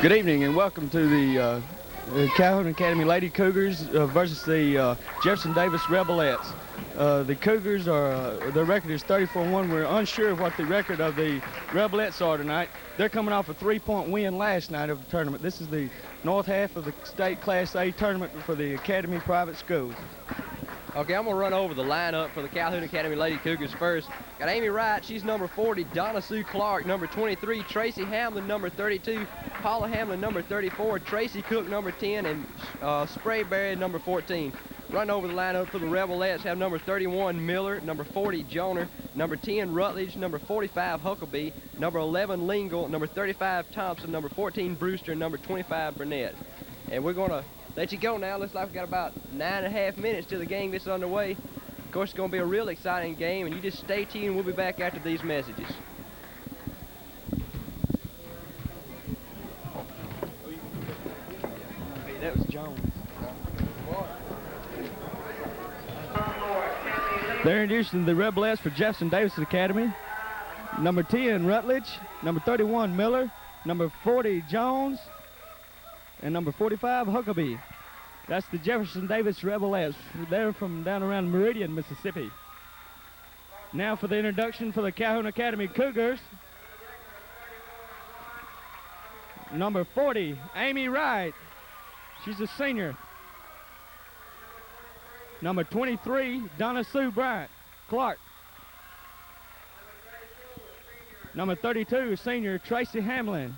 Good evening and welcome to the Calhoun Academy Lady Cougars versus the Jefferson Davis Rebelettes. The Cougars their record is 34-1. We're unsure of what the record of the Rebelettes are tonight. They're coming off a 3-point win last night of the tournament. This is the north half of the state Class A tournament for the Academy private schools. Okay, I'm going to run over the lineup for the Calhoun Academy Lady Cougars first. Got Amy Wright, she's number 40. Donna Sue Clark, number 23. Tracy Hamlin, number 32. Paula Hamlin, number 34. Tracy Cook, number 10. And Sprayberry, number 14. Run over the lineup for the Rebelettes. Have number 31, Miller. Number 40, Joner. Number 10, Rutledge. Number 45, Huckabee. Number 11, Lingle. Number 35, Thompson. Number 14, Brewster. And number 25, Burnett. And we're going to let you go now. Looks like we've got about 9.5 minutes till the game gets underway. Of course, it's going to be a real exciting game, and you just stay tuned. We'll be back after these messages. Hey, that was Jones. They're introducing the Rebelettes for Jefferson Davis Academy. Number 10, Rutledge. Number 31, Miller. Number 40, Jones. And number 45, Huckabee. That's the Jefferson Davis Rebelettes. They're from down around Meridian, Mississippi. Now for the introduction for the Calhoun Academy Cougars. Number 40, Amy Wright. She's a senior. Number 23, Donna Sue Clark. Number 32, senior Tracy Hamlin.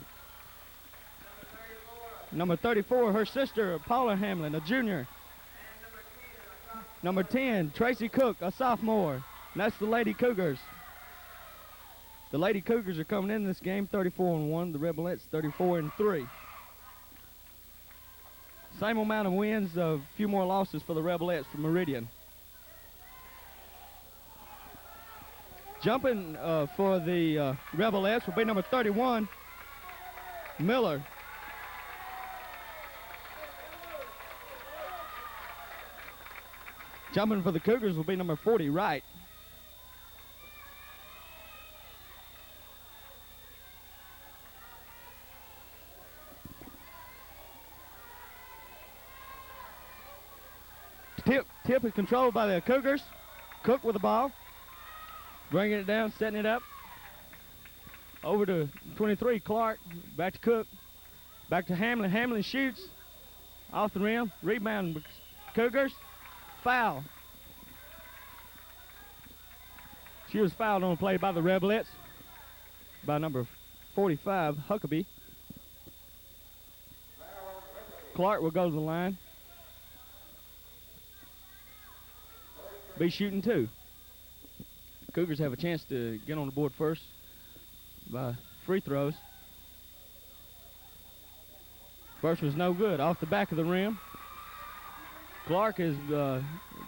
Number 34, her sister, Paula Hamlin, a junior. Number 10, Tracy Cook, a sophomore. And that's the Lady Cougars. The Lady Cougars are coming in this game 34-1. The Rebelettes 34-3. Same amount of wins, a few more losses for the Rebelettes from Meridian. Jumping for the Rebelettes will be number 31, Miller. Jumping for the Cougars will be number 40, Wright. Tip is controlled by the Cougars. Cook with the ball. Bringing it down, setting it up. Over to 23, Clark. Back to Cook. Back to Hamlin. Hamlin shoots. Off the rim. Rebound, Cougars. Foul. She was fouled on the play by the Rebelettes. By number 45, Huckabee. Clark will go to the line. Be shooting two. Cougars have a chance to get on the board first by free throws. First was no good. Off the back of the rim. Clark has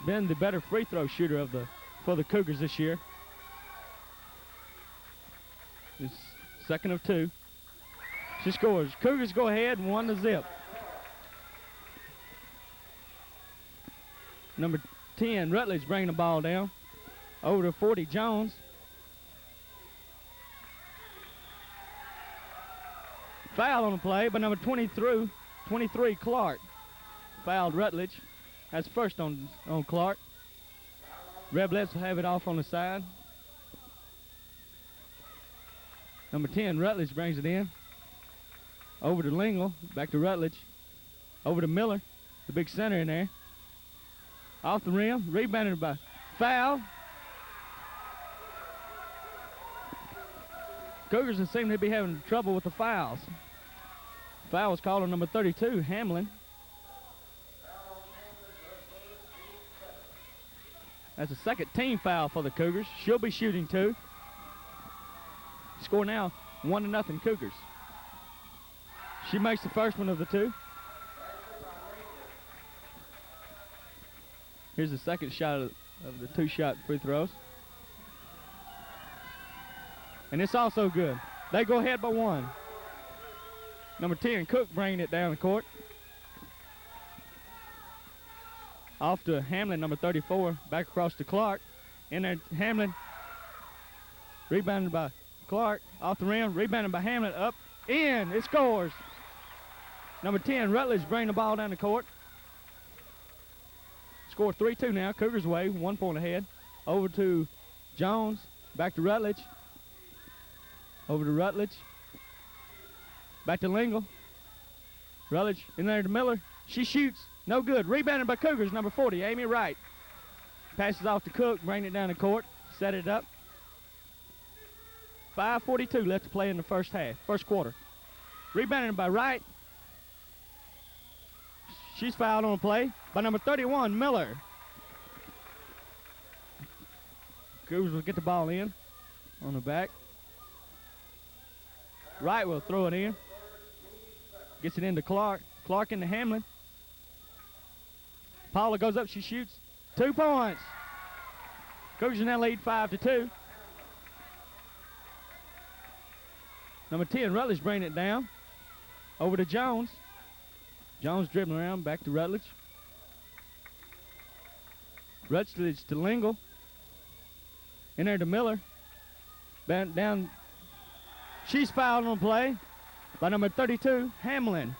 been the better free throw shooter for the Cougars this year. It's second of two. She scores. Cougars go ahead and 1-0. Number 10, Rutledge bringing the ball down. Over to 40, Jones. Foul on the play by number 23, Clark. Fouled Rutledge. That's first on Clark. Rebelettes will have it off on the side. Number 10, Rutledge brings it in. Over to Lingle, back to Rutledge. Over to Miller, the big center in there. Off the rim, rebounded by foul. Cougars seem to be having trouble with the fouls. Foul was called on number 32, Hamlin. That's a second team foul for the Cougars. She'll be shooting two. Score now 1-0 Cougars. She makes the first one of the two. Here's the second shot of the two-shot free throws. And it's also good. They go ahead by one. Number 10, Cook bringing it down the court. Off to Hamlin, number 34, back across to Clark. In there, Hamlin. Rebounded by Clark, off the rim, rebounded by Hamlin, up, in, it scores. Number 10, Rutledge bring the ball down the court. Score 3-2 now. Cougars away, 1 point ahead. Over to Jones. Back to Rutledge. Over to Rutledge. Back to Lingle. Rutledge in there to Miller. She shoots. No good. Rebounded by Cougars, number 40, Amy Wright. Passes off to Cook, bring it down the court. Set it up. 5:42 left to play in the first quarter. Rebounded by Wright. She's fouled on the play by number 31, Miller. Cougars will get the ball in on the back. Wright will throw it in. Gets it into Clark. Clark into Hamlin. Paula goes up, she shoots. 2 points. Cougars now lead 5-2. Number 10, Rutledge bringing it down. Over to Jones. Jones dribbling around, back to Rutledge. Rutledge to Lingle. In there to Miller. Down. She's fouled on the play by number 32, Hamlin.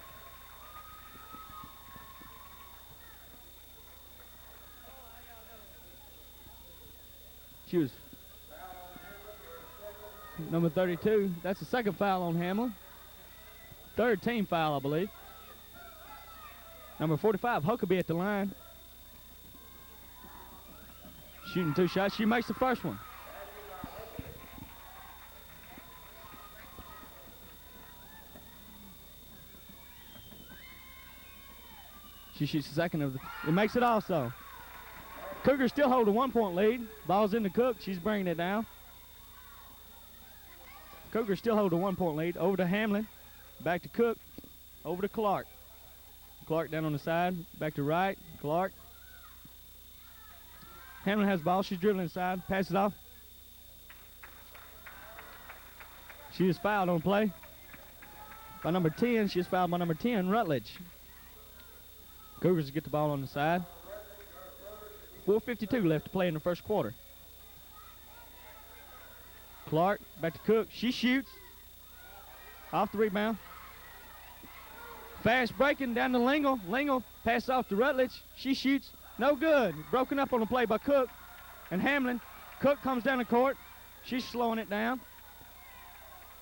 She was number 32. That's the second foul on Hamlin. Third team foul, I believe. Number 45, Huckabee at the line. Shooting 2 shots. She makes the first one. She shoots the second of the. It makes it also. Cougars still hold a 1 point lead. Ball's in the Cook. She's bringing it down. Cougars still hold a 1 point lead. Over to Hamlin. Back to Cook. Over to Clark. Clark down on the side. Back to Wright. Clark. Hamlin has the ball. She's dribbling inside. Passes off. She is fouled on play by number 10. She is fouled by number 10, Rutledge. Cougars get the ball on the side. 4:52 left to play in the first quarter. Clark back to Cook. She shoots. Off the rebound. Fast breaking down to Lingle. Lingle passes off to Rutledge. She shoots. No good. Broken up on the play by Cook and Hamlin. Cook comes down the court. She's slowing it down.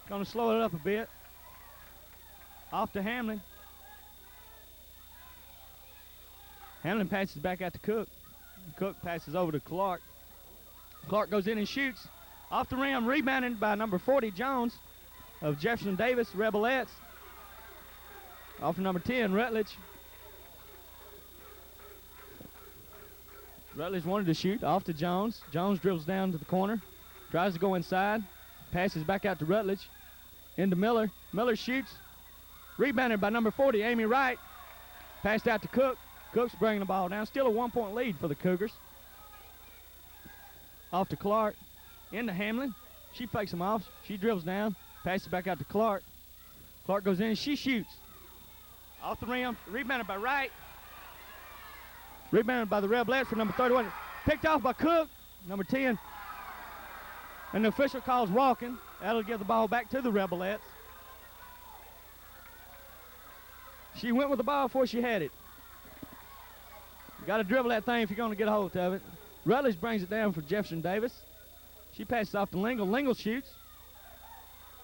Gonna slow it up a bit. Off to Hamlin. Hamlin passes back out to Cook. Cook passes over to Clark. Clark goes in and shoots. Off the rim, rebounded by number 40, Jones of Jefferson Davis, Rebelettes. Off to number 10, Rutledge. Rutledge wanted to shoot. Off to Jones. Jones dribbles down to the corner. Tries to go inside. Passes back out to Rutledge. Into Miller. Miller shoots. Rebounded by number 40, Amy Wright. Passed out to Cook. Cook's bringing the ball down. Still a 1 point lead for the Cougars. Off to Clark. Into Hamlin. She fakes him off. She dribbles down. Passes back out to Clark. Clark goes in. She shoots. Off the rim. Rebounded by Wright. Rebounded by the Rebelettes for number 31. Picked off by Cook, number 10. And the official calls walking. That'll give the ball back to the Rebelettes. She went with the ball before she had it. You got to dribble that thing if you're going to get a hold of it. Rutledge brings it down for Jefferson Davis. She passes off to Lingle. Lingle shoots.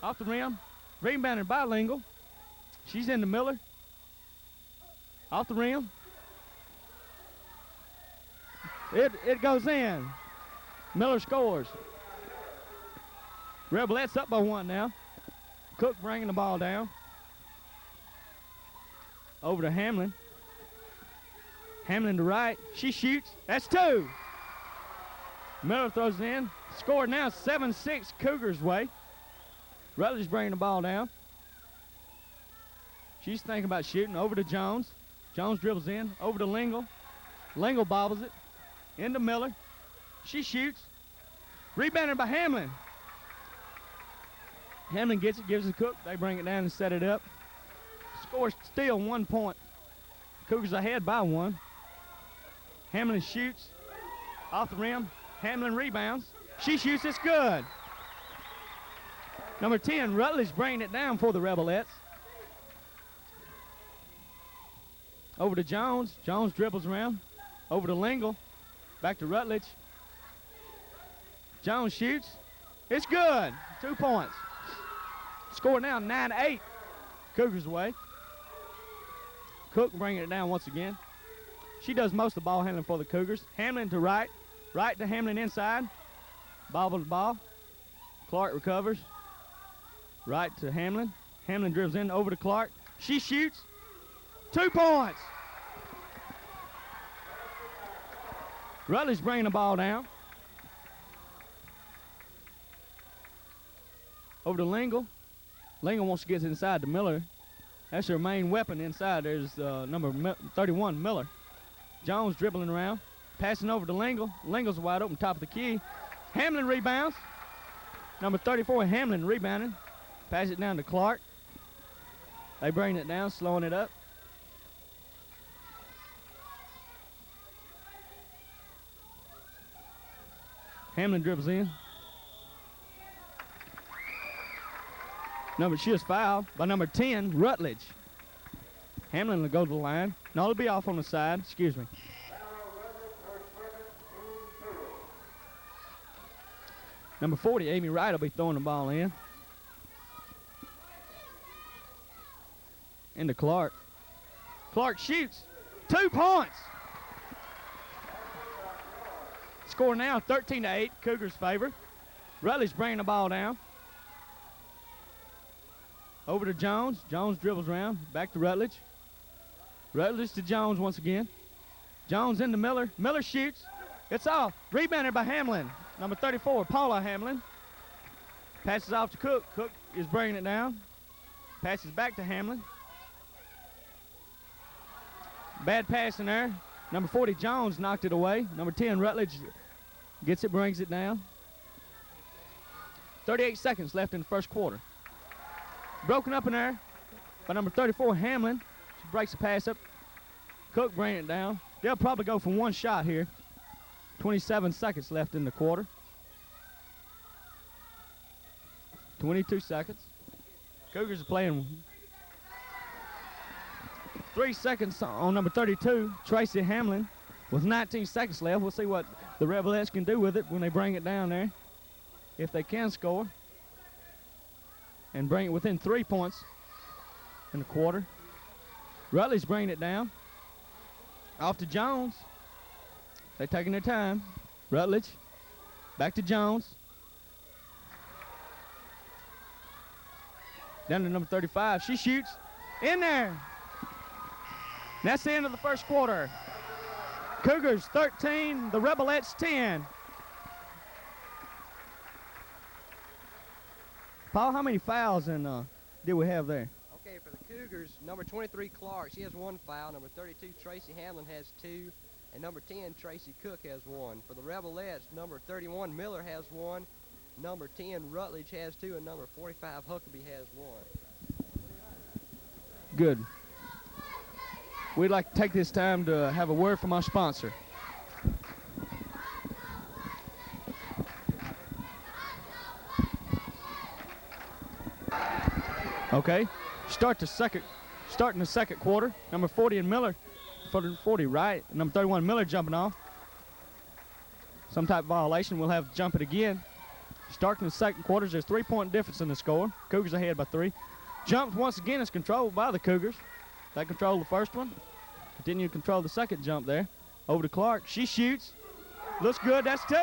Off the rim. Rebounded by Lingle. She's into Miller. Off the rim. It goes in. Miller scores. Rebelettes up by 1 now. Cook bringing the ball down. Over to Hamlin. Hamlin to Wright. She shoots. That's 2. Miller throws it in. Score now 7-6 Cougars way. Rutledge bringing the ball down. She's thinking about shooting. Over to Jones. Jones dribbles in. Over to Lingle. Lingle bobbles it. Into Miller. She shoots. Rebounded by Hamlin. Hamlin gets it, gives it to Cook. They bring it down and set it up. Score still 1 point. Cougars ahead by 1. Hamlin shoots. Off the rim. Hamlin rebounds. She shoots. It's good. Number 10, Rutledge bringing it down for the Rebelettes. Over to Jones. Jones dribbles around. Over to Lingle. Back to Rutledge. Jones shoots. It's good. 2 points. Score now 9-8. Cougars away. Cook bringing it down once again. She does most of the ball handling for the Cougars. Hamlin to right. Right to Hamlin inside. Bobble the ball. Clark recovers. Right to Hamlin. Hamlin dribbles in over to Clark. She shoots. 2 points. Rutledge bringing the ball down. Over to Lingle. Lingle wants to get inside to Miller. That's her main weapon inside. There's number 31, Miller. Jones dribbling around. Passing over to Lingle. Lingle's wide open, top of the key. Hamlin rebounds. Number 34, Hamlin rebounding. Pass it down to Clark. They bring it down, slowing it up. Hamlin dribbles in. She is fouled by number 10, Rutledge. Hamlin will go to the line. No, it'll be off on the side. Excuse me. Number 40, Amy Wright will be throwing the ball in. Into Clark. Clark shoots. 2 points. Score now 13-8, Cougars favor. Rutledge bringing the ball down. Over to Jones. Jones dribbles around. Back to Rutledge. Rutledge to Jones once again. Jones into Miller. Miller shoots. It's off. Rebounded by Hamlin. Number 34, Paula Hamlin. Passes off to Cook. Cook is bringing it down. Passes back to Hamlin. Bad pass in there. Number 40, Jones knocked it away. Number 10, Rutledge gets it, brings it down. 38 seconds left in the first quarter. Broken up in there by number 34, Hamlin. She breaks the pass up. Cook bringing it down. They'll probably go for one shot here. 27 seconds left in the quarter. 22 seconds. Cougars are playing 3 seconds on number 32, Tracy Hamlin, with 19 seconds left. We'll see what the Rebelettes can do with it when they bring it down there, if they can score, and bring it within 3 points in the quarter. Rutledge bringing it down. Off to Jones. They're taking their time. Rutledge. Back to Jones. Down to number 35. She shoots. In there. That's the end of the first quarter. Cougars 13, the Rebelettes 10. Paul, how many fouls did we have there? Okay, for the Cougars, number 23, Clark, she has 1 foul. Number 32, Tracy Hamlin has 2. And number 10, Tracy Cook has 1. For the Rebelettes, number 31, Miller has 1. Number 10, Rutledge has 2. And number 45, Huckabee has 1. Good. We'd like to take this time to have a word from our sponsor. Okay, starting the second quarter. Number 40 and Miller, 40 right. Number 31 Miller jumping off. Some type of violation. We'll have to jump it again. Starting the second quarter, there's 3-point difference in the score. Cougars ahead by 3. Jump once again is controlled by the Cougars. They control the first one. Continue to control the second jump there. Over to Clark. She shoots. Looks good. That's 2.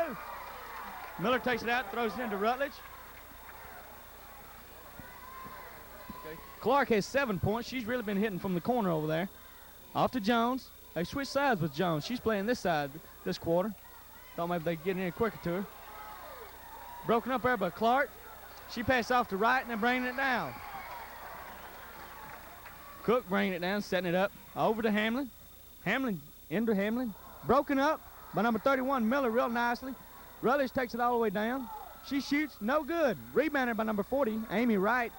Miller takes it out, throws it into Rutledge. Okay. Clark has 7 points. She's really been hitting from the corner over there. Off to Jones. They switch sides with Jones. She's playing this side this quarter. Thought maybe they could get in quicker to her. Broken up there by Clark. She passed off to right and they're bringing it down. Cook bringing it down, setting it up. Over to Hamlin. Hamlin, into Hamlin. Broken up by number 31, Miller, real nicely. Rutledge takes it all the way down. She shoots, no good. Rebounded by number 40, Amy Wright.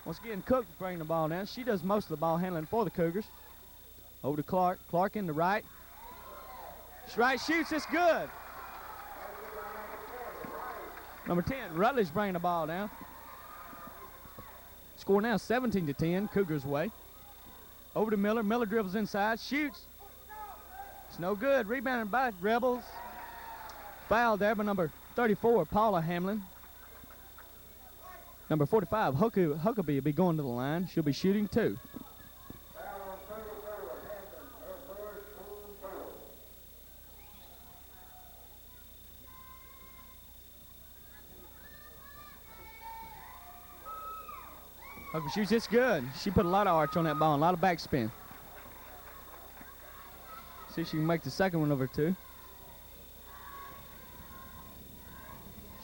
Once again, Cook bringing the ball down. She does most of the ball handling for the Cougars. Over to Clark. Clark into right. Wright shoots, it's good. Number 10, Rutledge bringing the ball down. Score now 17-10, Cougars way. Over to Miller. Miller dribbles inside, shoots. It's no good. Rebounded by Rebels. Foul there by number 34, Paula Hamlin. Number 45, Huckabee will be going to the line. She'll be shooting 2. Huckabee shoots, it's good. She put a lot of arch on that ball, and a lot of backspin. See if she can make the second one over 2.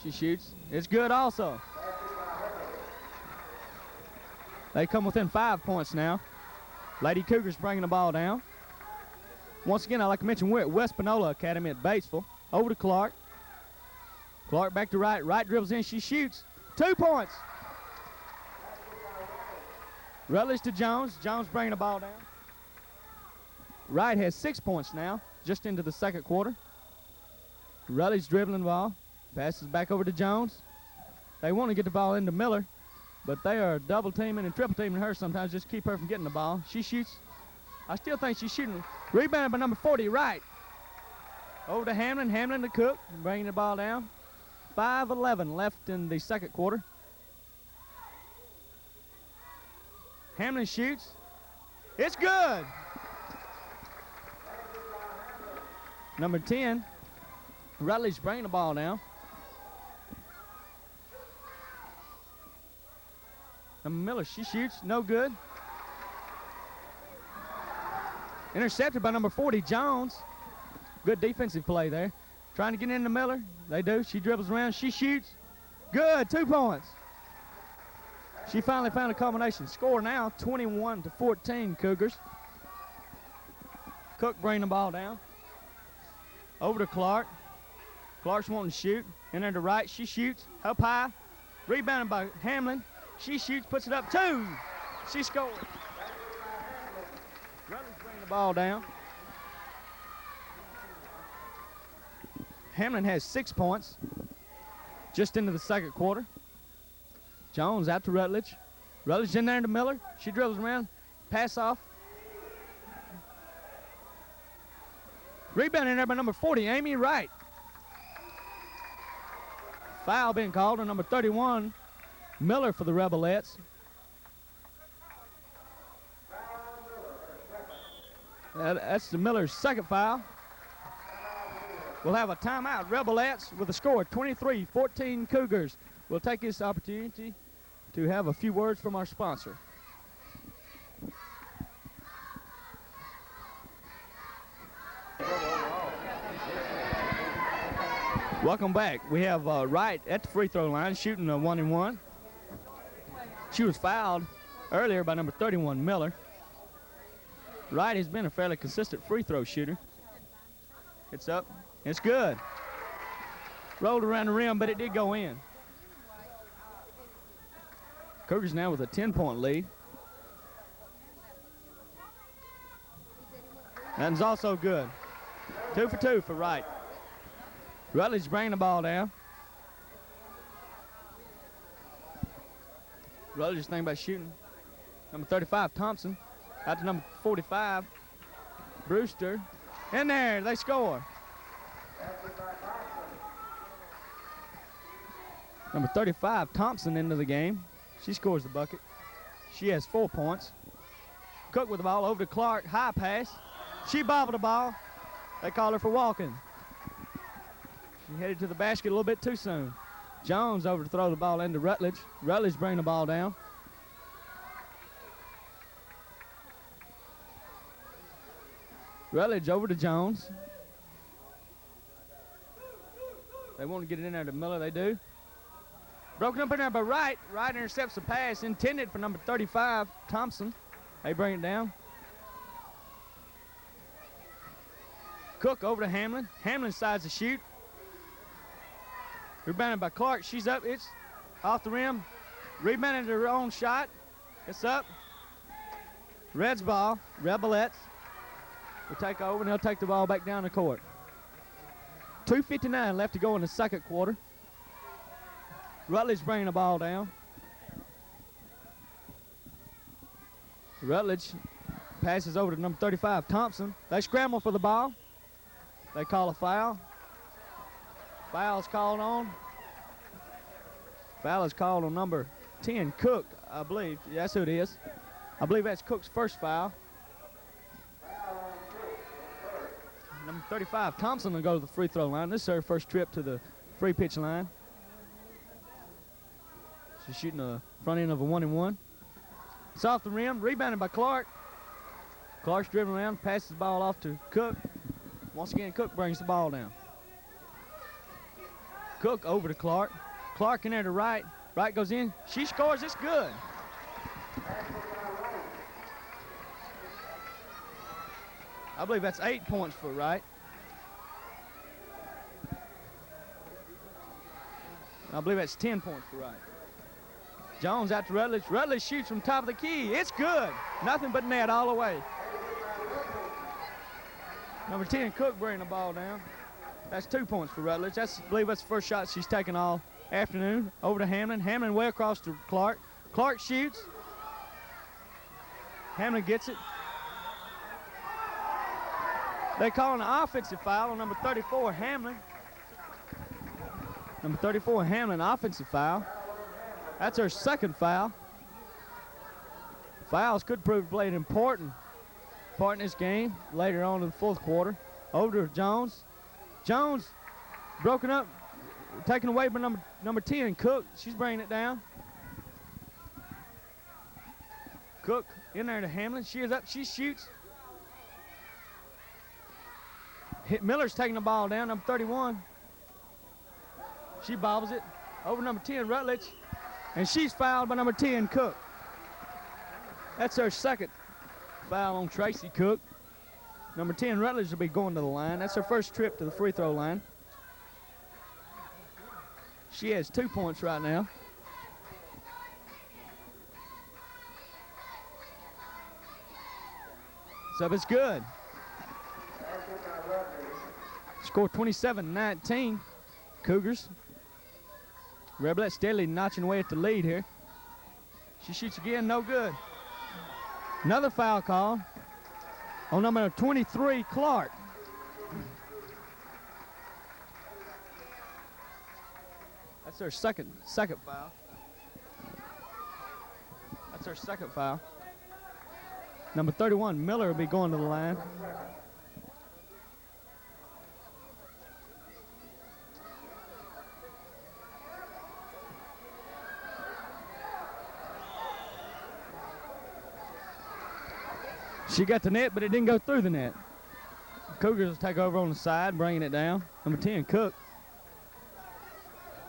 She shoots. It's good also. They come within 5 points now. Lady Cougars bringing the ball down. Once again, I'd like to mention we're at West Panola Academy at Batesville. Over to Clark. Clark back to right. Right dribbles in. She shoots. 2 points. Rutledge to Jones. Jones bringing the ball down. Wright has 6 points now, just into the second quarter. Rutledge dribbling the ball. Passes back over to Jones. They want to get the ball into Miller, but they are double teaming and triple teaming her sometimes just to keep her from getting the ball. She shoots. I still think she's shooting. Rebounded by number 40, Wright. Over to Hamlin. Hamlin to Cook, bringing the ball down. 5:11 left in the second quarter. Hamlin shoots. It's good. Number 10, Rutledge bringing the ball down. Number Miller, she shoots, no good. Intercepted by number 40, Jones. Good defensive play there. Trying to get into Miller. They do. She dribbles around. She shoots. Good. 2 points. She finally found a combination. Score now 21-14 Cougars. Cook bringing the ball down. Over to Clark. Clark's wanting to shoot. In there to right. She shoots. Up high. Rebounded by Hamlin. She shoots. Puts it up. 2. She scores. Rutledge bringing the ball down. Hamlin has 6 points. Just into the second quarter. Jones out to Rutledge. Rutledge in there to Miller. She dribbles around. Pass off. Rebound in there by number 40, Amy Wright. Foul being called on number 31, Miller for the Rebelettes. That's the Miller's second foul. We'll have a timeout. Rebelettes with a score 23-14 Cougars. We'll take this opportunity to have a few words from our sponsor. Welcome back. We have Wright at the free throw line shooting a 1-and-1. She was fouled earlier by number 31, Miller. Wright has been a fairly consistent free throw shooter. It's up. It's good. Rolled around the rim, but it did go in. Cougars now with a 10-point lead. That is also good. 2 for 2 for Wright. Rutledge bringing the ball down. Rutledge thinking about shooting. Number 35, Thompson. Out to number 45, Brewster. In there, they score. Number 35, Thompson into the game. She scores the bucket. She has 4 points. Cook with the ball over to Clark. High pass. She bobbled the ball. They call her for walking. She headed to the basket a little bit too soon. Jones over to throw the ball into Rutledge. Rutledge bringing the ball down. Rutledge over to Jones. They want to get it in there to Miller. They do. Broken up in there by Wright. Wright intercepts the pass intended for number 35, Thompson. They bring it down. Cook over to Hamlin. Hamlin sides the shoot. Rebounded by Clark. She's up. It's off the rim. Rebounded her own shot. It's up. Red's ball. Rebelettes will take over, and they'll take the ball back down the court. 2:59 left to go in the second quarter. Rutledge bringing the ball down. Rutledge passes over to number 35, Thompson. They scramble for the ball. They call a foul. Foul's called on. Foul is called on number 10, Cook, I believe. Yeah, that's who it is. I believe that's Cook's first foul. Number 35, Thompson will go to the free throw line. This is her first trip to the free pitch line. She's shooting the front end of a 1-and-1. It's off the rim, rebounded by Clark. Clark's dribbling around, passes the ball off to Cook. Once again, Cook brings the ball down. Cook over to Clark. Clark in there to Wright. Wright goes in. She scores. It's good. I believe that's 8 points for Wright. I believe that's 10 points for Wright. Jones out to Rutledge. Rutledge shoots from top of the key. It's good. Nothing but net all the way. Number 10, Cook bringing the ball down. That's 2 points for Rutledge. I believe that's the first shot she's taken all afternoon. Over to Hamlin. Hamlin way across to Clark. Clark shoots. Hamlin gets it. They call an offensive foul on number 34, Hamlin. Number 34, Hamlin, offensive foul. That's her second foul. Fouls could prove to play an important part in this game later on in the fourth quarter. Over to Jones. Jones broken up, taken away by number 10, Cook. She's bringing it down. Cook in there to Hamlin. She is up, she shoots. Miller's taking the ball down, number 31. She bobbles it over number 10, Rutledge. And she's fouled by number 10, Cook. That's her second foul on Tracy Cook. Number 10, Rutledge will be going to the line. That's her first trip to the free throw line. She has 2 points right now. So it's good. Score 27-19, Cougars. Reblet steadily notching away at the lead here. She shoots again, no good. Another foul call on number 23, Clark. That's her second foul. That's her second foul. Number 31, Miller, will be going to the line. She got the net, but it didn't go through the net. Cougars will take over on the side, bringing it down. Number 10, Cook.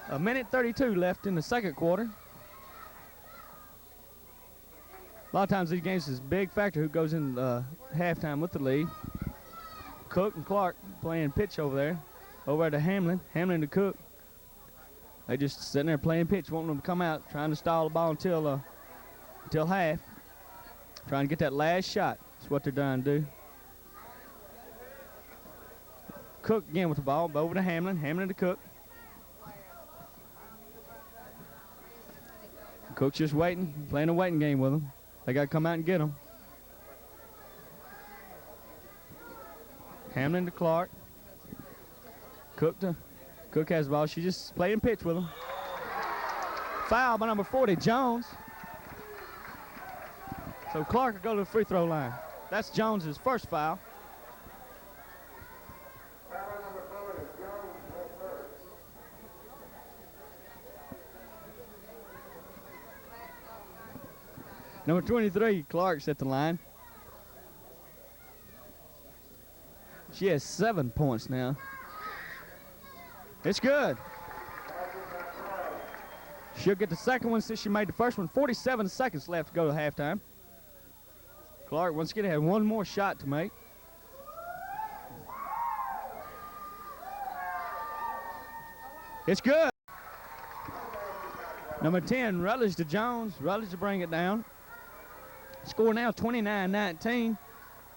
1:32 left in the second quarter. A lot of times these games is a big factor who goes in halftime with the lead. Cook and Clark playing pitch over there. Over to Hamlin. Hamlin to Cook. They just sitting there playing pitch, wanting them to come out, trying to stall the ball until half. Trying to get that last shot. That's what they're trying to do. Cook again with the ball, over to Hamlin. Hamlin to Cook. Cook's just waiting, playing a waiting game with them. They got to come out and get them. Hamlin to Clark. Cook has the ball. She's just playing pitch with them. Foul by number 40, Jones. So Clark will go to the free throw line. That's Jones's first foul. Number 23, Clark's at the line. She has 7 points now. It's good. She'll get the second one since she made the first one. 47 seconds left to go to halftime. Clark once again had one more shot to make. It's good. Number 10, Rutledge to Jones. Rutledge to bring it down. Score now 29-19.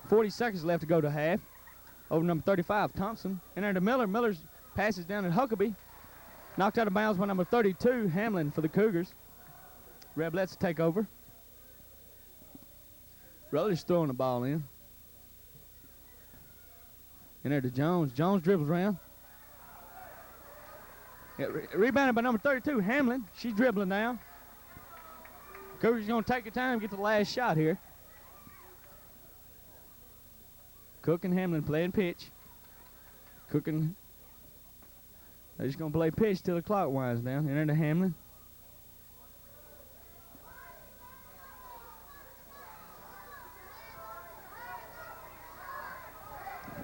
40 seconds left to go to half. Over number 35, Thompson. And there to Miller. Miller's passes down to Huckabee. Knocked out of bounds by number 32, Hamlin for the Cougars. Reblett's take over. Rutledge throwing the ball in. In there to Jones. Jones dribbles around. Yeah, rebounded by number 32, Hamlin. She's dribbling now. Cougars going to take her time, get the last shot here. Cook and Hamlin playing pitch. Cook and they're just going to play pitch till the clock winds down. In there to Hamlin.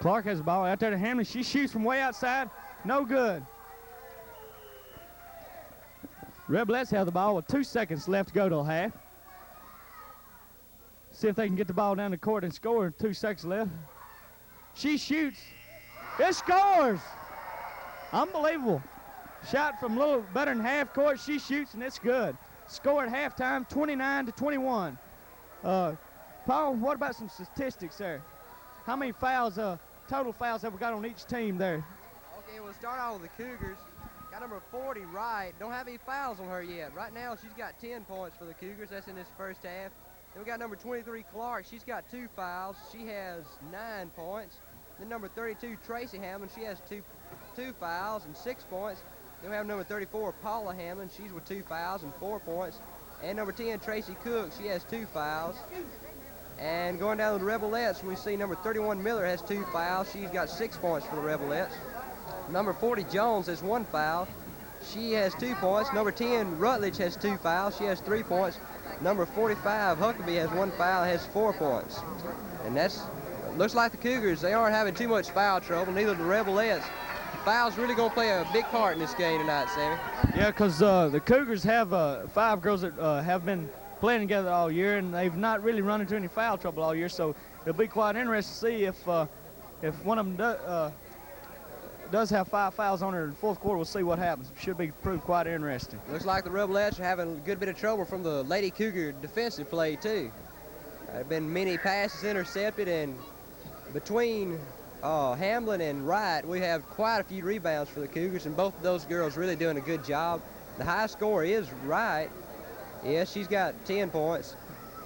Clark has the ball out there to Hamlin. She shoots from way outside. No good. Rebelettes have the ball with 2 seconds left to go till half. See if they can get the ball down the court and score. 2 seconds left. She shoots. It scores. Unbelievable. Shot from a little better than half court. She shoots and it's good. Score at halftime, 29-21. Paul, what about some statistics there? How many fouls, total fouls have we got on each team there? Okay, we'll start out with the Cougars. Got number 40, Wright. Don't have any fouls on her yet. Right now, she's got 10 points for the Cougars. That's in this first half. Then we got number 23, Clark. She's got 2 fouls. She has 9 points. Then number 32, Tracy Hamlin. She has two fouls and 6 points. Then we have number 34, Paula Hamlin. She's with 2 fouls and 4 points. And number 10, Tracy Cook. She has 2 fouls. And going down to the Rebelettes, we see number 31, Miller, has 2 fouls. She's got 6 points for the Rebelettes. Number 40, Jones, has 1 foul. She has 2 points. Number 10, Rutledge, has 2 fouls. She has 3 points. Number 45, Huckabee, has 1 foul, has 4 points. And that's, looks like the Cougars, they aren't having too much foul trouble, neither the Rebelettes. Foul's really going to play a big part in this game tonight, Sammy. Yeah, because the Cougars have 5 girls that have been playing together all year, and they've not really run into any foul trouble all year, so it'll be quite interesting to see if one of them does have 5 fouls on her in the fourth quarter. We'll see what happens. Should be proved quite interesting. Looks like the Rebelettes are having a good bit of trouble from the Lady Cougar defensive play, too. There have been many passes intercepted, and between Hamlin and Wright, we have quite a few rebounds for the Cougars, and both of those girls really doing a good job. The high scorer is Wright. Yeah, she's got 10 points.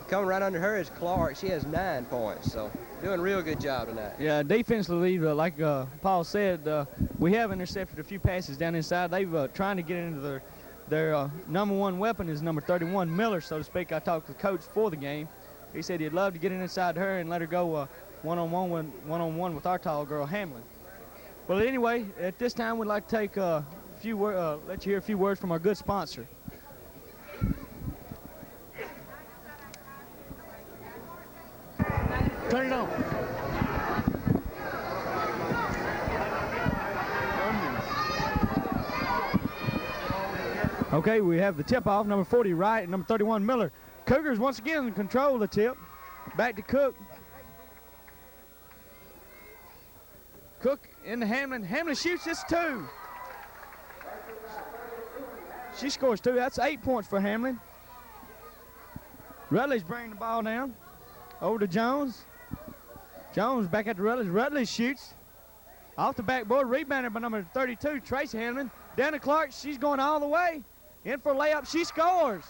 Coming right under her is Clark. She has 9 points, so doing a real good job tonight. Yeah, defensively, like Paul said, we have intercepted a few passes down inside. They've trying to get into their number 1 weapon is number 31, Miller, so to speak. I talked to the coach for the game. He said he'd love to get inside her and let her go one-on-one with our tall girl, Hamlin. Well, anyway, at this time, we'd like to take let you hear a few words from our good sponsor. Turn it on. Okay, we have the tip-off, number 40, Wright, and number 31, Miller. Cougars once again control the tip. Back to Cook. Cook into Hamlin. Hamlin shoots this 2. She scores 2. That's 8 points for Hamlin. Rutledge bringing the ball down. Over to Jones. Jones back at the Rutledge. Rutledge shoots. Off the backboard. Rebounded by number 32, Tracy Hamlin. Down to Clark. She's going all the way. In for a layup. She scores.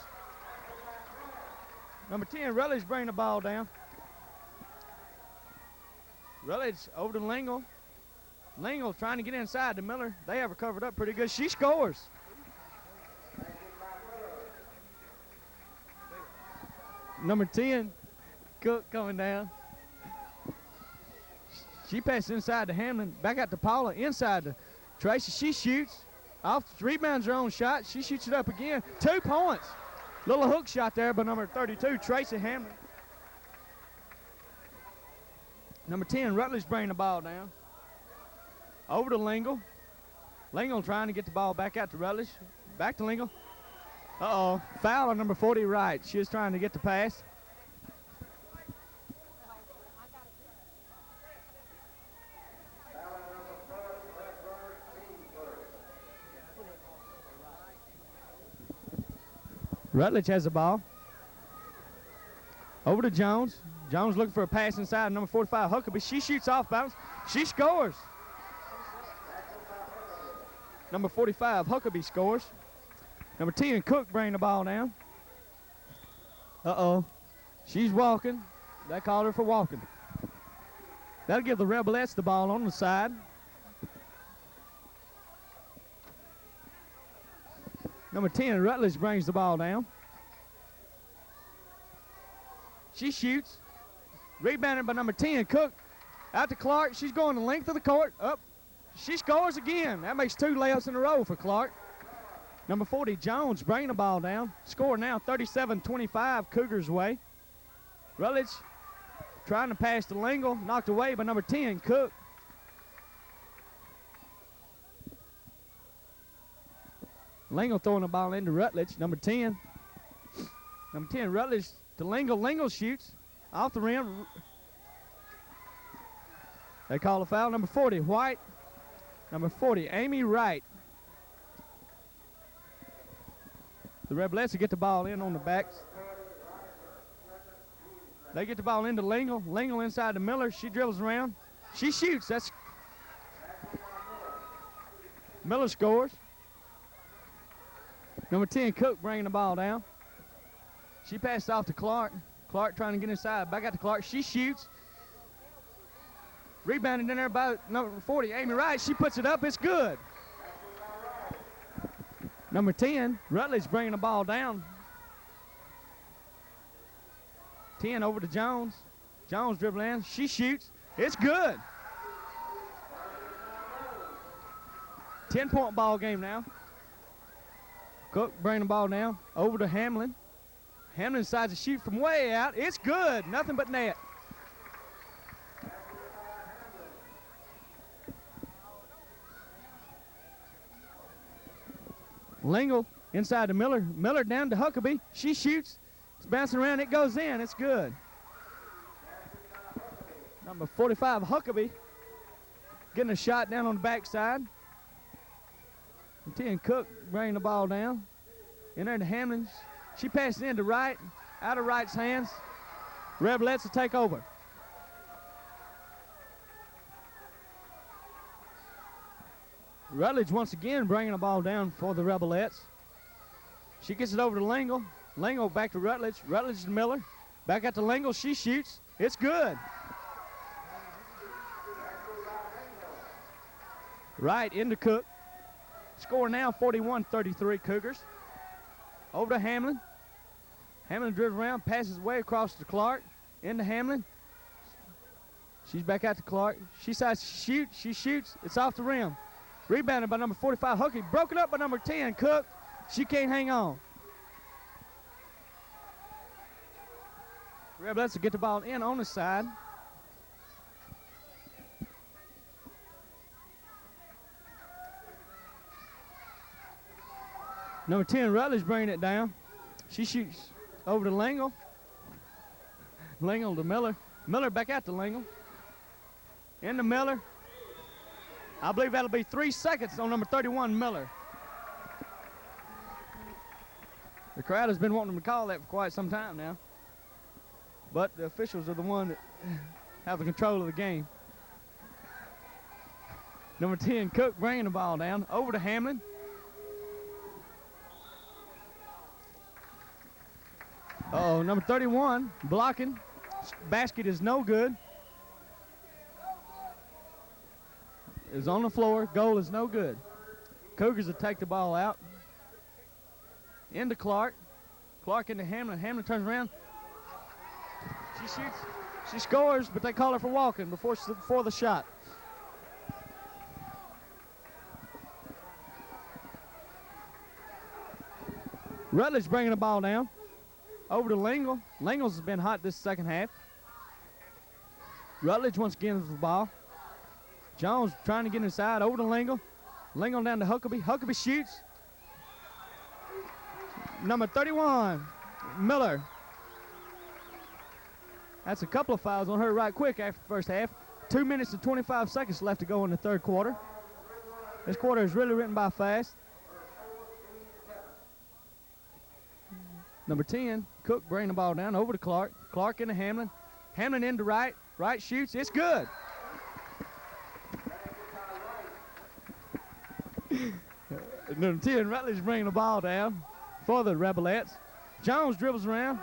Number 10, Rutledge bringing the ball down. Rutledge over to Lingle. Lingle trying to get inside to Miller. They have her covered up pretty good. She scores. Number 10, Cook coming down. She passes inside to Hamlin. Back out to Paula. Inside to Tracy. She shoots. Off, rebounds her own shot. She shoots it up again. 2 points. Little hook shot there by number 32, Tracy Hamlin. Number 10, Rutledge bringing the ball down. Over to Lingle. Lingle trying to get the ball back out to Rutledge. Back to Lingle. Uh-oh. Foul on number 40, Wright. She was trying to get the pass. Rutledge has the ball. Over to Jones. Jones looking for a pass inside. Number 45, Huckabee. She shoots off bounds. She scores. Number 45, Huckabee scores. Number 10, Cook bringing the ball down. Uh-oh. She's walking. They called her for walking. That'll give the Rebelettes the ball on the side. Number 10, Rutledge brings the ball down. She shoots. Rebounded by number 10, Cook. Out to Clark. She's going the length of the court. Up. She scores again. That makes 2 layups in a row for Clark. Number 40, Jones, bringing the ball down. Score now 37-25, Cougars way. Rutledge trying to pass to Lingle. Knocked away by number 10, Cook. Lingle throwing the ball into Rutledge. Number 10. Number 10, Rutledge to Lingle. Lingle shoots off the rim. They call a foul. Number 40, White. Number 40, Amy Wright. The Rebelettes will get the ball in on the backs. They get the ball into Lingle. Lingle inside to Miller. She dribbles around. She shoots. That's Miller scores. Number 10, Cook, bringing the ball down. She passed off to Clark. Clark trying to get inside. Back out to Clark. She shoots. Rebounded in there by number 40, Amy Wright. She puts it up. It's good. Number 10, Rutledge bringing the ball down. 10 over to Jones. Jones dribbling in. She shoots. It's good. 10-point ball game now. Cook bringing the ball down. Over to Hamlin. Hamlin decides to shoot from way out. It's good. Nothing but net. Lingle inside to Miller. Miller down to Huckabee. She shoots. It's bouncing around. It goes in. It's good. Number 45, Huckabee, getting a shot down on the backside. 10, Cook bringing the ball down. In there to Hamlin. She passes in to Wright. Out of Wright's hands. Rebelettes will take over. Rutledge once again bringing the ball down for the Rebelettes. She gets it over to Lingle. Lingle back to Rutledge. Rutledge to Miller. Back out to Lingle. She shoots. It's good. Right into Cook. Score now 41-33 Cougars. Over to Hamlin. Hamlin dribbles around, passes way across to Clark. Into Hamlin. She's back out to Clark. She decides to shoot. She shoots. It's off the rim. Rebounded by number 45, Hookie. Broken up by number 10, Cook. She can't hang on. Rebelettes will get the ball in on the side. Number 10, Rutledge bringing it down. She shoots over to Lingle. Lingle to Miller. Miller back out to Lingle. Into Miller. I believe that'll be 3 seconds on number 31, Miller. The crowd has been wanting to call that for quite some time now. But the officials are the one that have the control of the game. Number 10, Cook bringing the ball down. Over to Hamlin. Oh, number 31, blocking. Basket is no good. Is on the floor. Goal is no good. Cougars will take the ball out. Into Clark. Clark into Hamlin. Hamlin turns around. She shoots. She scores, but they call her for walking before the shot. Rutledge bringing the ball down. Over to Lingle. Lingle's been hot this second half. Rutledge once again with the ball. Jones trying to get inside. Over to Lingle. Lingle down to Huckabee. Huckabee shoots. Number 31, Miller. That's a couple of fouls on her right quick after the first half. 2 minutes and 25 seconds left to go in the third quarter. This quarter is really written by fast. Number 10, Cook bringing the ball down over to Clark. Clark into Hamlin. Hamlin into Wright. Wright shoots. It's good. Number 10, Rutledge bringing the ball down for the Rebelettes. Jones dribbles around.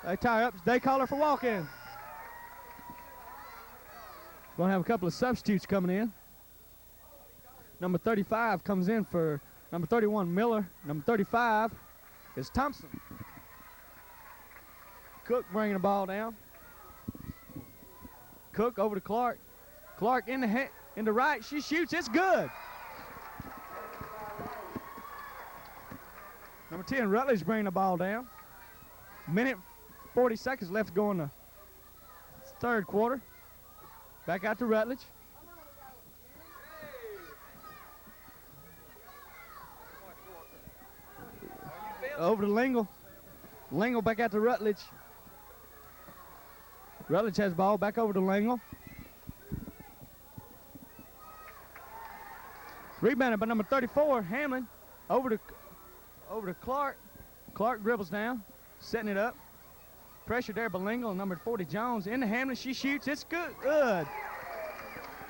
They tie up. They call her for walk-in. Going to have a couple of substitutes coming in. Number 35 comes in for number 31, Miller. Number 35 is Thompson. Cook bringing the ball down. Cook over to Clark. Clark in the right. She shoots. It's good. Number 10, Rutledge bringing the ball down. Minute 40 seconds left to go in the third quarter. Back out to Rutledge. Over to Lingle. Lingle back out to Rutledge. Rutledge has the ball back over to Lingle. Rebounded by number 34, Hamlin. Over to Clark. Clark dribbles down, setting it up. Pressure there by Lingle, number 40, Jones. Into Hamlin, she shoots. It's good. Good.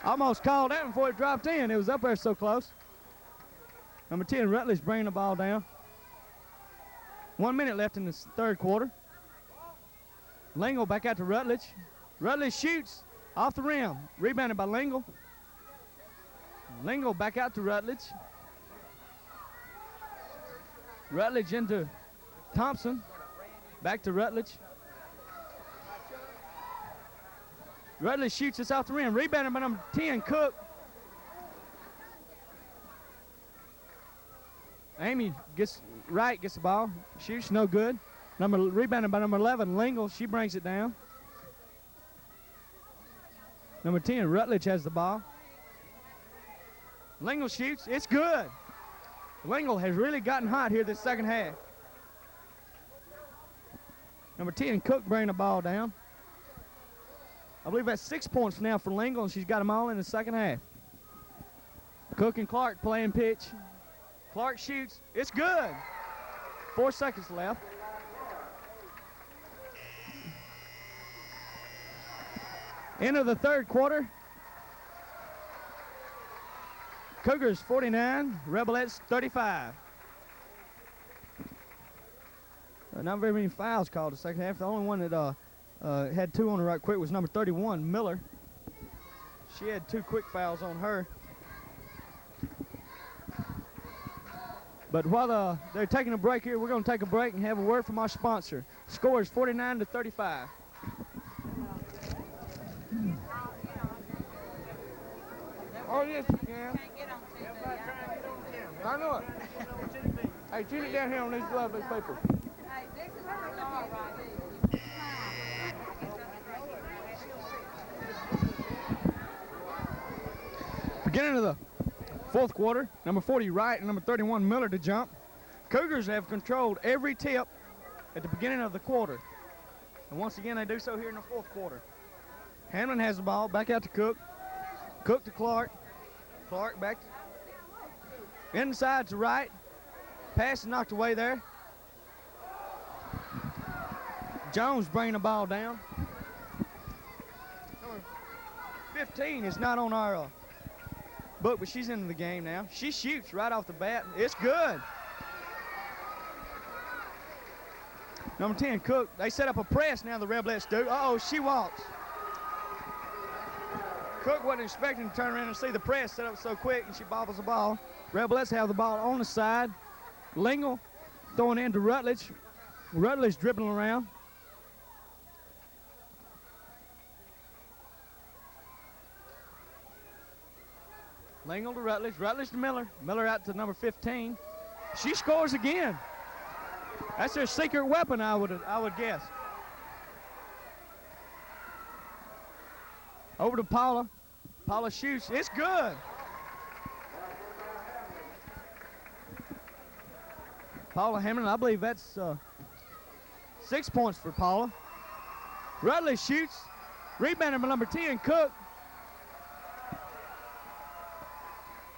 Almost called that before it dropped in. It was up there so close. Number 10, Rutledge bringing the ball down. 1 minute left in the third quarter. Lingle back out to Rutledge. Rutledge shoots off the rim. Rebounded by Lingle. Lingle back out to Rutledge. Rutledge into Thompson. Back to Rutledge. Rutledge shoots this off the rim. Rebounded by number 10, Cook. Amy gets the ball. Shoots, no good. Rebounded by number 11, Lingle. She brings it down. Number 10, Rutledge has the ball. Lingle shoots. It's good. Lingle has really gotten hot here this second half. Number 10, Cook bringing the ball down. I believe that's 6 points now for Lingle, and she's got them all in the second half. Cook and Clark playing pitch. Clark shoots. It's good. 4 seconds left. End of the third quarter. Cougars 49, Rebelettes 35. Not very many fouls called the second half. The only one that had 2 on her right quick was number 31, Miller. She had 2 quick fouls on her. But while they're taking a break here, we're going to take a break and have a word from our sponsor. Score is 49-35. Oh, yes, you can. I know it. Hey, tune it down here on these lovely people. Beginning of the fourth quarter, number 40 Wright and number 31 Miller to jump. Cougars have controlled every tip at the beginning of the quarter. And once again, they do so here in the fourth quarter. Hamlin has the ball, back out to Cook. Cook to Clark. Clark back inside to Wright. Pass is knocked away there. Jones bringing the ball down. Number 15 is not on our book, but she's into the game now. She shoots right off the bat. It's good. Number 10, Cook. They set up a press now, the Rebelettes do. Uh-oh, she walks. Cook wasn't expecting to turn around and see the press set up so quick, and she bobbles the ball. Rebelettes have the ball on the side. Lingle throwing into Rutledge. Rutledge dribbling around. Lingle to Rutledge. Rutledge to Miller. Miller out to number 15. She scores again. That's their secret weapon, I would guess. Over to Paula. Paula shoots. It's good. Paula Hamlin, I believe that's 6 points for Paula. Rutledge shoots. Rebounded by number 10, Cook.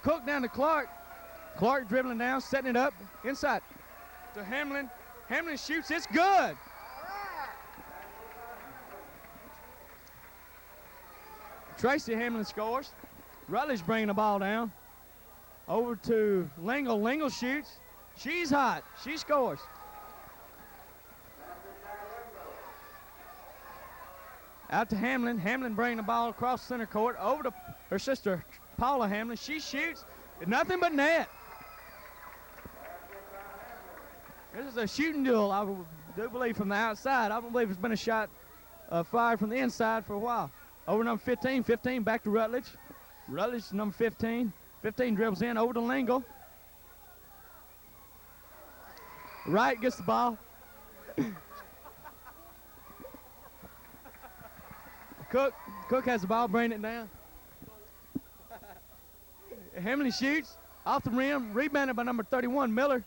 Cook down to Clark. Clark dribbling down, setting it up inside to Hamlin. Hamlin shoots. It's good. Tracy Hamlin scores. Rutledge bringing the ball down. Over to Lingle. Lingle shoots. She's hot. She scores. Out to Hamlin. Hamlin bringing the ball across center court over to her sister, Paula Hamlin. She shoots. Nothing but net. This is a shooting duel, I do believe, from the outside. I don't believe it's been a shot fired from the inside for a while. Over number 15. 15 back to Rutledge. Rutledge to number 15. 15 dribbles in over to Lingle. Wright gets the ball. Cook has the ball, bringing it down. Hamlin shoots off the rim, rebounded by number 31, Miller.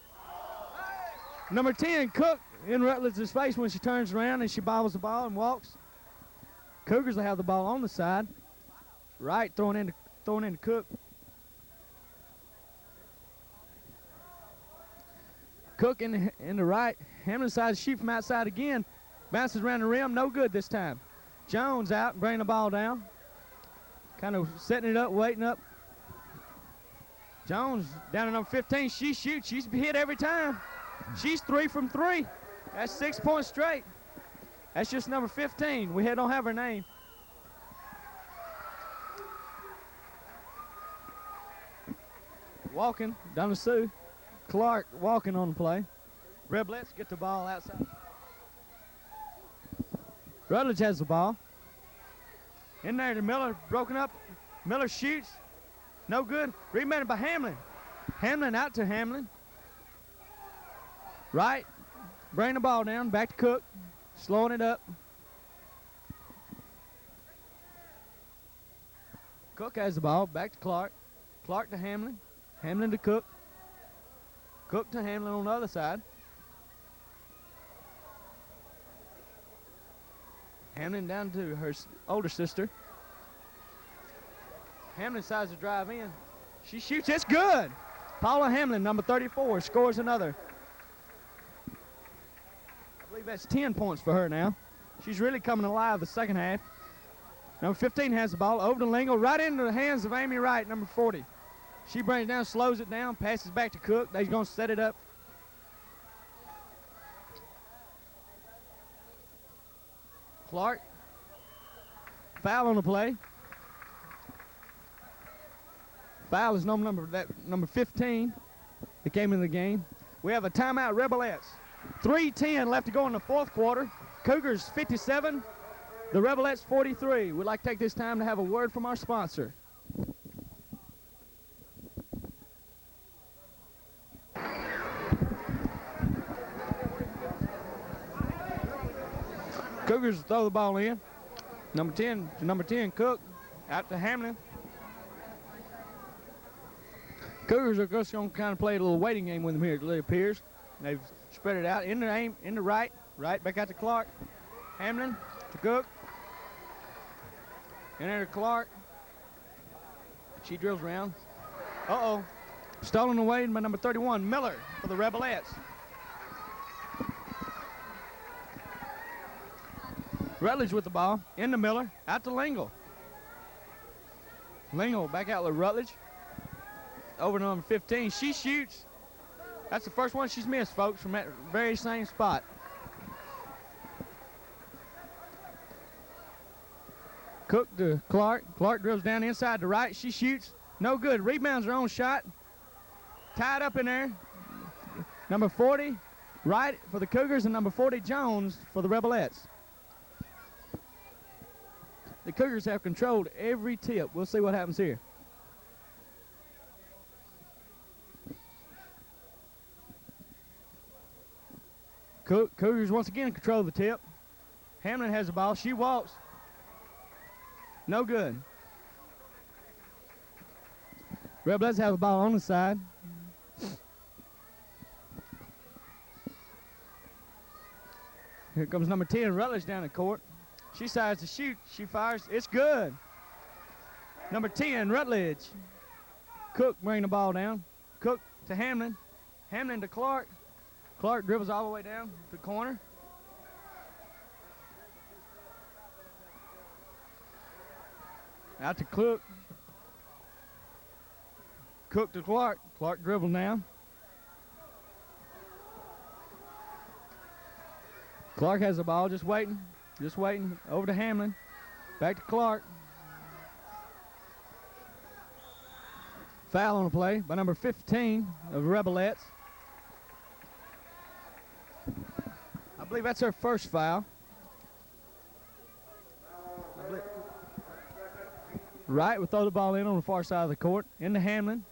Number 10, Cook, in Rutledge's face when she turns around and she bobbles the ball and walks. Cougars will have the ball on the side. Wright throwing into Cook. Cook in the right. Hamlin decides to shoot from outside again. Bounces around the rim, no good this time. Jones out and bringing the ball down. Kind of setting it up, waiting up. Jones down to number 15. She shoots. She's hit every time. She's 3 from 3. That's 6 points straight. That's just number 15. We don't have her name. Walking, Donna Sue. Clark walking on the play. Reblettes get the ball outside. Rutledge has the ball. In there to Miller, broken up. Miller shoots. No good. Rebounded by Hamlin. Hamlin out to Hamlin. Right. Bring the ball down. Back to Cook. Slowing it up. Cook has the ball. Back to Clark. Clark to Hamlin. Hamlin to Cook. Cook to Hamlin on the other side. Hamlin down to her older sister. Hamlin decides to drive in. She shoots. It's good. Paula Hamlin, number 34, scores another. I believe that's 10 points for her now. She's really coming alive the second half. Number 15 has the ball over to Lingle, right into the hands of Amy Wright, number 40. She brings it down, slows it down, passes back to Cook. They're going to set it up. Clark. Foul on the play. Foul is number 15 that came in the game. We have a timeout, Rebelettes. 3:10 left to go in the fourth quarter. Cougars 57, the Rebelettes 43. We'd like to take this time to have a word from our sponsor. Cougars throw the ball in. Number 10, Cook, out to Hamlin. Cougars are just going to kind of play a little waiting game with them here, it appears. They've spread it out in the right, back out to Clark. Hamlin to Cook. In there to Clark. She drills around. Uh-oh. Stolen away by number 31, Miller, for the Rebelettes. Rutledge with the ball, into Miller, out to Lingle. Lingle back out with Rutledge. Over to number 15, she shoots. That's the first one she's missed, folks, from that very same spot. Cook to Clark. Clark drills down inside to right. She shoots. No good. Rebounds her own shot. Tied up in there. Number 40, Wright for the Cougars, and number 40, Jones for the Rebelettes. The Cougars have controlled every tip. We'll see what happens here. Cougars once again control the tip. Hamlin has the ball. She walks. No good. Rebelettes have the ball on the side. Here comes number 10, Rutledge, down the court. She decides to shoot. She fires. It's good. Number 10, Rutledge. Cook bringing the ball down. Cook to Hamlin. Hamlin to Clark. Clark dribbles all the way down to the corner. Out to Cook. Cook to Clark. Clark dribbles down. Clark has the ball, just waiting. Over to Hamlin. Back to Clark. Foul on the play by number 15 of Rebelettes. I believe that's her first foul. Wright will throw the ball in on the far side of the court. Into Hamlin.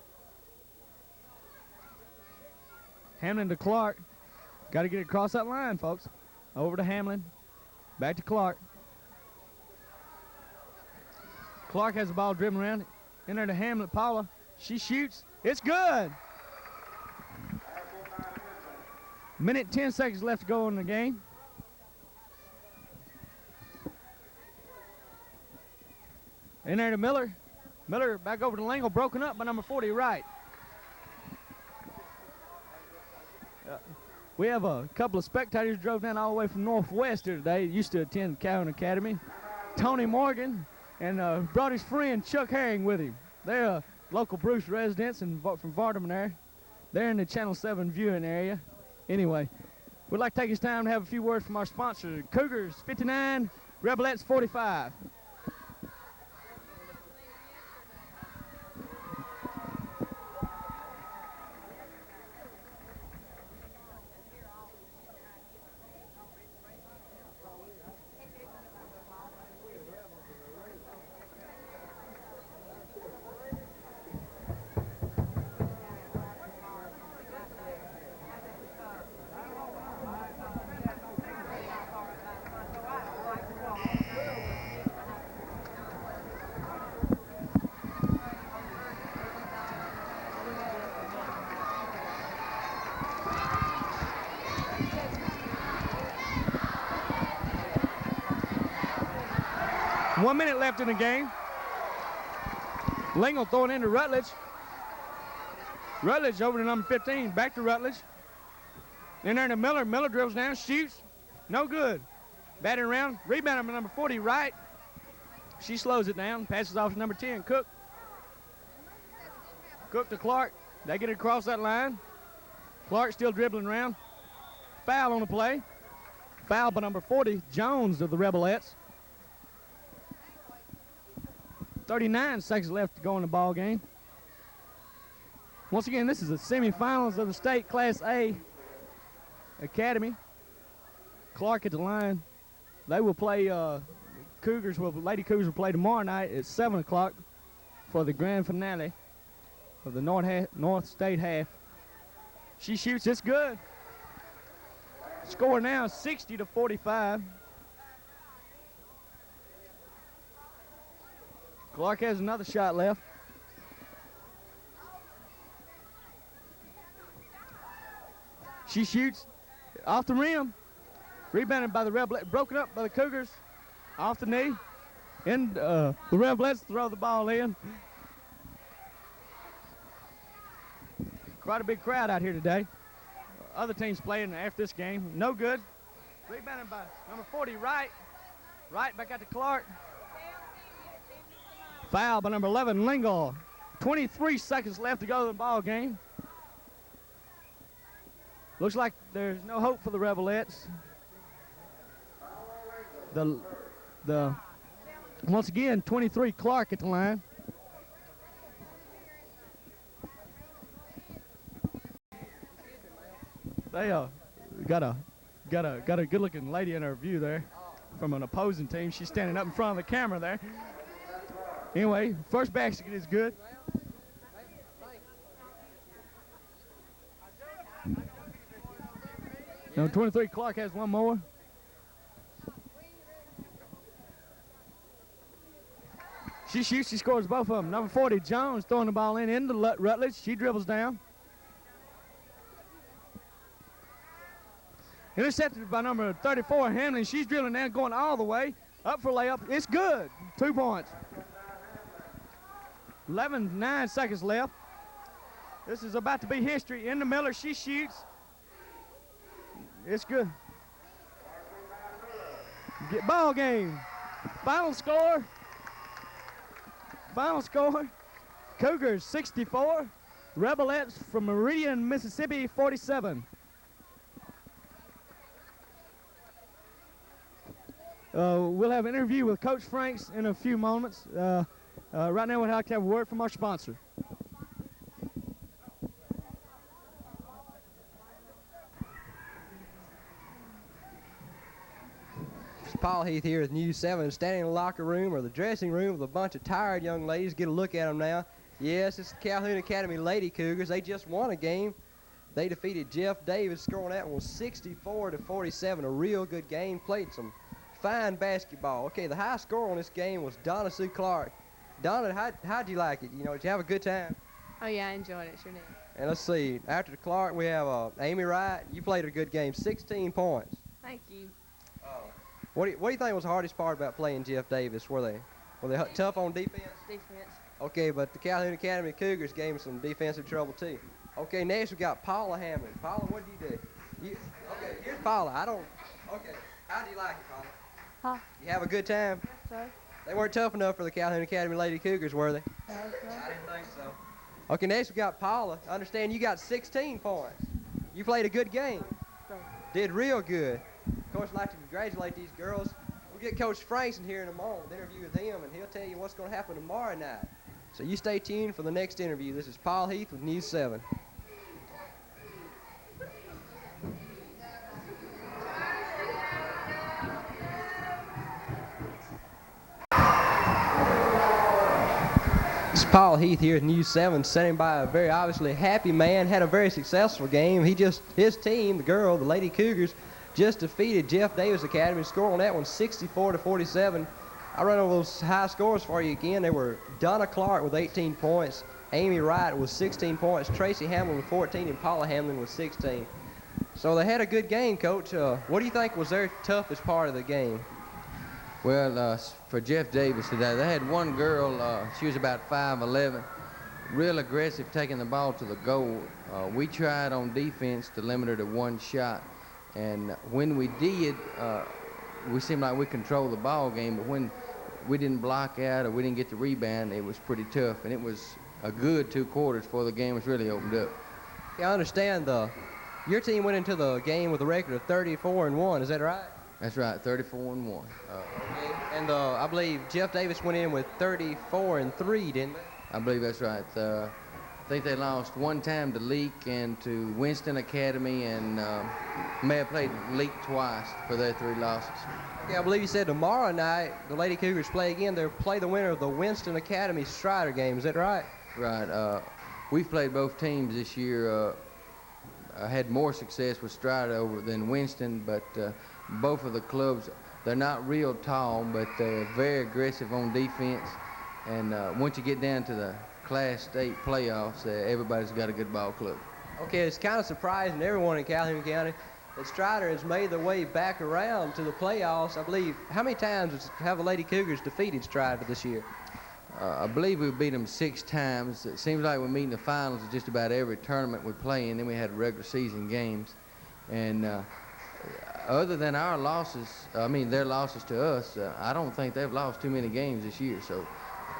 Hamlin to Clark. Got to get it across that line, folks. Over to Hamlin. Back to Clark. Clark has the ball dribbling around. In there to Hamlin. Paula. She shoots. It's good. Minute 10 seconds left to go in the game. In there to Miller. Miller back over to Lingle, broken up by number 40, Wright. We have a couple of spectators drove down all the way from Northwest here today. Used to attend Calhoun Academy. Tony Morgan and brought his friend Chuck Herring with him. They're local Bruce residents and from Vardaman there. They're in the Channel 7 viewing area. Anyway, we'd like to take this time to have a few words from our sponsor. Cougars 59, Rebelettes 45. One minute left in the game. Lingle throwing into Rutledge. Rutledge over to number 15. Back to Rutledge. In there to Miller. Miller dribbles down, shoots. No good. Batting around. Rebound by number 40, Wright. She slows it down. Passes off to number 10, Cook. Cook to Clark. They get it across that line. Clark still dribbling around. Foul on the play. Foul by number 40, Jones of the Rebelettes. 39 seconds left to go in the ball game. Once again, this is the semifinals of the state Class A Academy. Clark at the line. They will play Lady Cougars will play tomorrow night at 7 o'clock for the grand finale of the North State half. She shoots, it's good. Score now 60-45. Clark has another shot left. She shoots off the rim. Rebounded by the Rebelettes, broken up by the Cougars. Off the knee. And the Rebelettes throw the ball in. Quite a big crowd out here today. Other teams playing after this game. No good. Rebounded by number 40, Wright. Wright back out to Clark. Foul by number 11, Lingle. 23 seconds left to go in the ball game. Looks like there's no hope for the Rebelettes. Once again, 23, Clark at the line. They got a good-looking lady in our view there from an opposing team. She's standing up in front of the camera there. Anyway, first basket is good. Number 23, Clark has one more. She shoots, she scores both of them. Number 40, Jones throwing the ball into Rutledge. She dribbles down. Intercepted by number 34, Hamlin. She's dribbling down, going all the way. Up for layup. It's good. 2 points. 9 seconds left. This is about to be history. Into Miller, she shoots. It's good. Get ball game. Final score. Cougars 64. Rebelettes from Meridian, Mississippi 47. We'll have an interview with Coach Franks in a few moments. Right now, we'd like to have a word from our sponsor. Paul Heath here with News 7, standing in the locker room or the dressing room with a bunch of tired young ladies. Get a look at them now. Yes, it's the Calhoun Academy Lady Cougars. They just won a game. They defeated Jeff Davis, scoring that one 64-47. A real good game. Played some fine basketball. Okay, the high score on this game was Donna Sue Clark. Donna, how'd you like it? Did you have a good time? Oh, yeah, I enjoyed it. Sure did. And let's see. After the Clark, we have Amy Wright. You played a good game, 16 points. Thank you. What do you think was the hardest part about playing Jeff Davis? Were they tough on defense? Defense. Okay, but the Calhoun Academy Cougars gave them some defensive trouble too. Okay, next we got Paula Hammond. Paula, what did you do? Okay, here's Paula. Okay, how do you like it, Paula? Huh? You have a good time? So? They weren't tough enough for the Calhoun Academy Lady Cougars, were they? No, sir. I didn't think so. Okay, next we got Paula. I understand you got 16 points. You played a good game. So. Did real good. Of course, I'd like to congratulate these girls. We'll get Coach Franks in here in a moment, interview with him, and he'll tell you what's going to happen tomorrow night. So you stay tuned for the next interview. This is Paul Heath with News 7. It's Paul Heath here at News 7, sitting by a very obviously happy man, had a very successful game. His team, the Lady Cougars, just defeated Jeff Davis Academy, scored on that one 64-47. I run over those high scores for you again. They were Donna Clark with 18 points, Amy Wright with 16 points, Tracy Hamlin with 14, and Paula Hamlin with 16. So they had a good game, Coach. What do you think was their toughest part of the game? Well, for Jeff Davis today, they had one girl, she was about 5'11", real aggressive taking the ball to the goal. We tried on defense to limit her to one shot, and when we did, we seemed like we controlled the ball game, but when we didn't block out or we didn't get the rebound, it was pretty tough, and it was a good 2 quarters before the game was really opened up. Yeah, I understand your team went into the game with a record of 34-1, is that right? That's right, 34-1. And I believe Jeff Davis went in with 34-3, didn't they? I believe that's right. I think they lost one time to Leak and to Winston Academy, and may have played Leak twice for their 3 losses. Yeah, I believe you said tomorrow night the Lady Cougars play again. They'll play the winner of the Winston Academy Strider game. Is that right? Right. We've played both teams this year. I had more success with Strider than Winston, but both of the clubs, they're not real tall, but they're very aggressive on defense. And once you get down to the Class State playoffs, everybody's got a good ball club. Okay, it's kind of surprising to everyone in Calhoun County that Strider has made their way back around to the playoffs. I believe, how many times have the Lady Cougars defeated Strider this year? I believe we beat them 6 times. It seems like we meet in the finals of just about every tournament we play in. Then we had regular season games. And other than our losses, their losses to us, I don't think they've lost too many games this year. So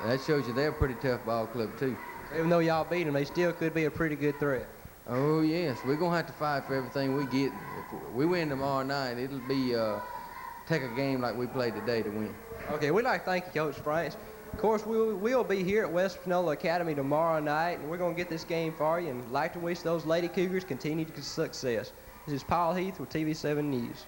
that shows you they're a pretty tough ball club too. Even though y'all beat them, they still could be a pretty good threat. Oh, yes. We're going to have to fight for everything we get. If we win tomorrow night, it'll be take a game like we played today to win. Okay, we'd like to thank you, Coach Franks. Of course, we'll be here at West Panola Academy tomorrow night, and we're going to get this game for you, and like to wish those Lady Cougars continued success. This is Paul Heath with TV7 News.